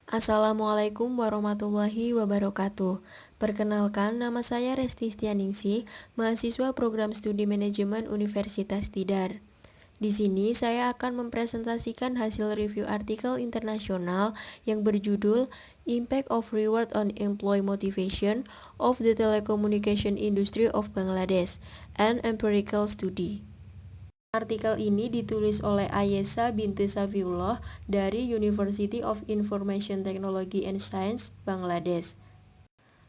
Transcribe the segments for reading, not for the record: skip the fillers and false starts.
Assalamualaikum warahmatullahi wabarakatuh. Perkenalkan, nama saya Resti Stianingsih, mahasiswa program studi manajemen Universitas Tidar. Di sini saya akan mempresentasikan hasil review artikel internasional yang berjudul Impact of Reward on Employee Motivation of the Telecommunication Industry of Bangladesh, an Empirical Study. Artikel ini ditulis oleh Ayesha binti Safiullah dari University of Information Technology and Science, Bangladesh.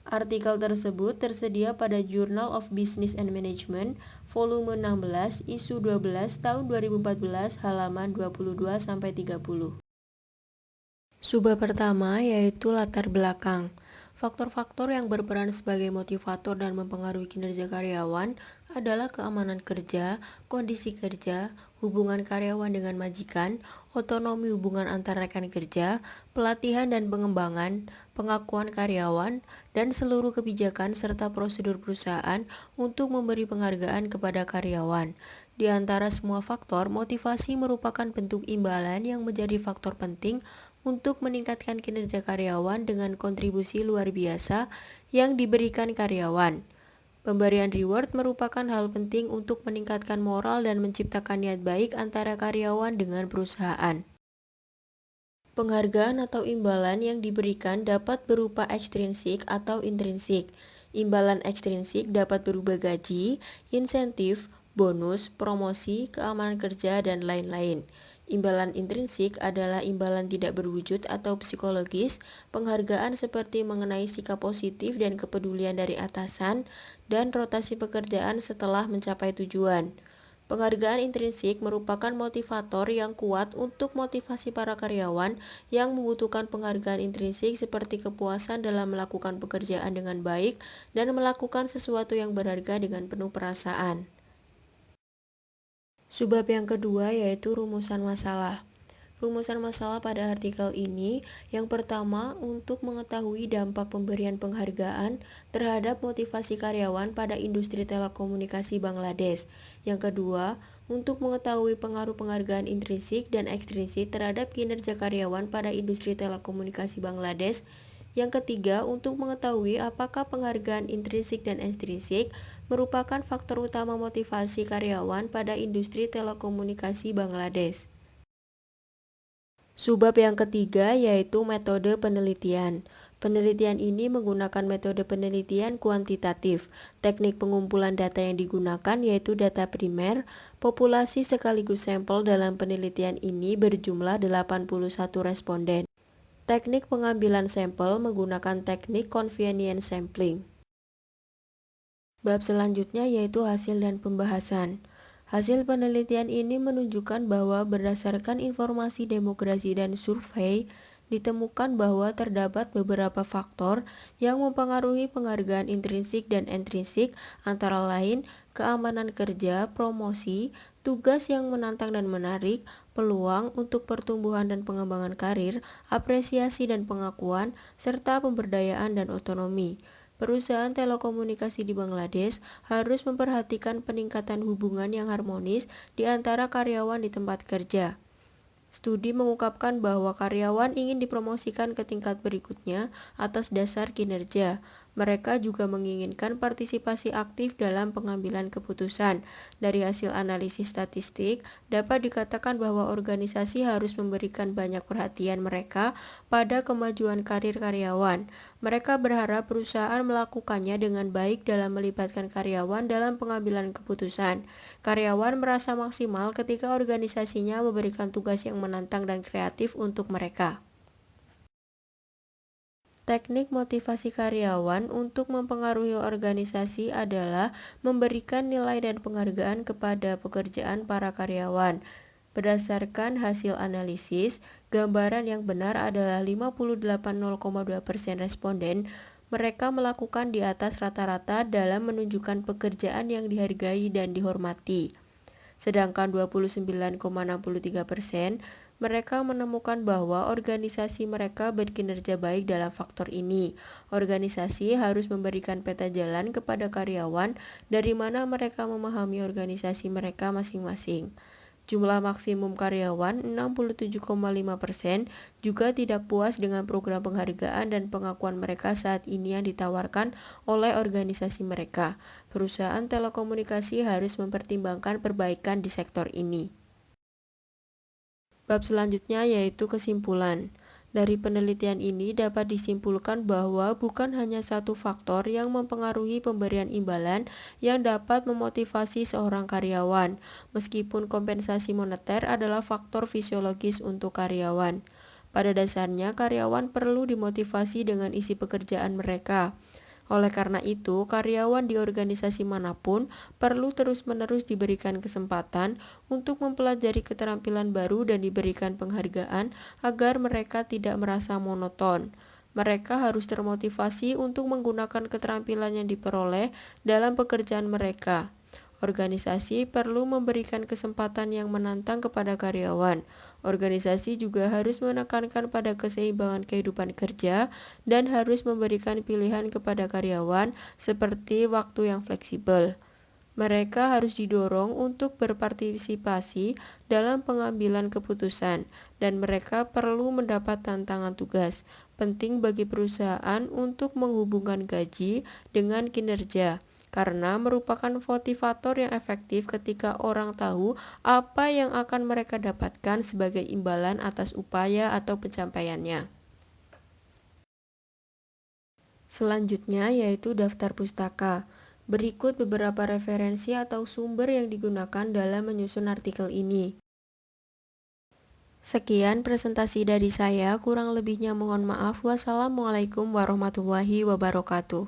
Artikel tersebut tersedia pada Journal of Business and Management, volume 16, isu 12 tahun 2014, halaman 22-30. Subbab pertama yaitu latar belakang. Faktor-faktor yang berperan sebagai motivator dan mempengaruhi kinerja karyawan adalah keamanan kerja, kondisi kerja, hubungan karyawan dengan majikan, otonomi hubungan antar rekan kerja, pelatihan dan pengembangan, pengakuan karyawan, dan seluruh kebijakan serta prosedur perusahaan untuk memberi penghargaan kepada karyawan. Di antara semua faktor, motivasi merupakan bentuk imbalan yang menjadi faktor penting untuk meningkatkan kinerja karyawan dengan kontribusi luar biasa yang diberikan karyawan. Pemberian reward merupakan hal penting untuk meningkatkan moral dan menciptakan niat baik antara karyawan dengan perusahaan. Penghargaan atau imbalan yang diberikan dapat berupa ekstrinsik atau intrinsik. Imbalan ekstrinsik dapat berupa gaji, insentif, bonus, promosi, keamanan kerja, dan lain-lain. Imbalan intrinsik adalah imbalan tidak berwujud atau psikologis, penghargaan seperti mengenai sikap positif dan kepedulian dari atasan, dan rotasi pekerjaan setelah mencapai tujuan. Penghargaan intrinsik merupakan motivator yang kuat untuk motivasi para karyawan yang membutuhkan penghargaan intrinsik seperti kepuasan dalam melakukan pekerjaan dengan baik dan melakukan sesuatu yang berharga dengan penuh perasaan. Subbab yang kedua yaitu rumusan masalah. Rumusan masalah pada artikel ini, yang pertama untuk mengetahui dampak pemberian penghargaan terhadap motivasi karyawan pada industri telekomunikasi Bangladesh. Yang kedua, untuk mengetahui pengaruh penghargaan intrinsik dan ekstrinsik terhadap kinerja karyawan pada industri telekomunikasi Bangladesh. Yang ketiga, untuk mengetahui apakah penghargaan intrinsik dan ekstrinsik merupakan faktor utama motivasi karyawan pada industri telekomunikasi Bangladesh. Subbab yang ketiga yaitu metode penelitian. Penelitian ini menggunakan metode penelitian kuantitatif. Teknik pengumpulan data yang digunakan yaitu data primer. Populasi sekaligus sampel dalam penelitian ini berjumlah 81 responden. Teknik pengambilan sampel menggunakan teknik convenient sampling. Bab selanjutnya yaitu hasil dan pembahasan. Hasil penelitian ini menunjukkan bahwa berdasarkan informasi demografi dan survei, ditemukan bahwa terdapat beberapa faktor yang mempengaruhi penghargaan intrinsik dan ekstrinsik, antara lain keamanan kerja, promosi, tugas yang menantang dan menarik, peluang untuk pertumbuhan dan pengembangan karir, apresiasi dan pengakuan, serta pemberdayaan dan otonomi. Perusahaan telekomunikasi di Bangladesh harus memperhatikan peningkatan hubungan yang harmonis di antara karyawan di tempat kerja. Studi mengungkapkan bahwa karyawan ingin dipromosikan ke tingkat berikutnya atas dasar kinerja. Mereka juga menginginkan partisipasi aktif dalam pengambilan keputusan. Dari hasil analisis statistik, dapat dikatakan bahwa organisasi harus memberikan banyak perhatian mereka pada kemajuan karir karyawan. Mereka berharap perusahaan melakukannya dengan baik dalam melibatkan karyawan dalam pengambilan keputusan. Karyawan merasa maksimal ketika organisasinya memberikan tugas yang menantang dan kreatif untuk mereka. Teknik motivasi karyawan untuk mempengaruhi organisasi adalah memberikan nilai dan penghargaan kepada pekerjaan para karyawan. Berdasarkan hasil analisis, gambaran yang benar adalah 58,2% responden mereka melakukan di atas rata-rata dalam menunjukkan pekerjaan yang dihargai dan dihormati. Sedangkan 29,63% mereka menemukan bahwa organisasi mereka berkinerja baik dalam faktor ini. Organisasi harus memberikan peta jalan kepada karyawan dari mana mereka memahami organisasi mereka masing-masing. Jumlah maksimum karyawan 67,5% juga tidak puas dengan program penghargaan dan pengakuan mereka saat ini yang ditawarkan oleh organisasi mereka. Perusahaan telekomunikasi harus mempertimbangkan perbaikan di sektor ini. Bab selanjutnya yaitu kesimpulan. Dari penelitian ini dapat disimpulkan bahwa bukan hanya satu faktor yang mempengaruhi pemberian imbalan yang dapat memotivasi seorang karyawan, meskipun kompensasi moneter adalah faktor fisiologis untuk karyawan. Pada dasarnya, karyawan perlu dimotivasi dengan isi pekerjaan mereka. Oleh karena itu, karyawan di organisasi manapun perlu terus-menerus diberikan kesempatan untuk mempelajari keterampilan baru dan diberikan penghargaan agar mereka tidak merasa monoton. Mereka harus termotivasi untuk menggunakan keterampilan yang diperoleh dalam pekerjaan mereka. Organisasi perlu memberikan kesempatan yang menantang kepada karyawan. Organisasi juga harus menekankan pada keseimbangan kehidupan kerja dan harus memberikan pilihan kepada karyawan seperti waktu yang fleksibel. Mereka harus didorong untuk berpartisipasi dalam pengambilan keputusan, dan mereka perlu mendapat tantangan tugas. Penting bagi perusahaan untuk menghubungkan gaji dengan kinerja, karena merupakan motivator yang efektif ketika orang tahu apa yang akan mereka dapatkan sebagai imbalan atas upaya atau pencapaiannya. Selanjutnya yaitu daftar pustaka. Berikut beberapa referensi atau sumber yang digunakan dalam menyusun artikel ini. Sekian presentasi dari saya, kurang lebihnya mohon maaf. Wassalamualaikum warahmatullahi wabarakatuh.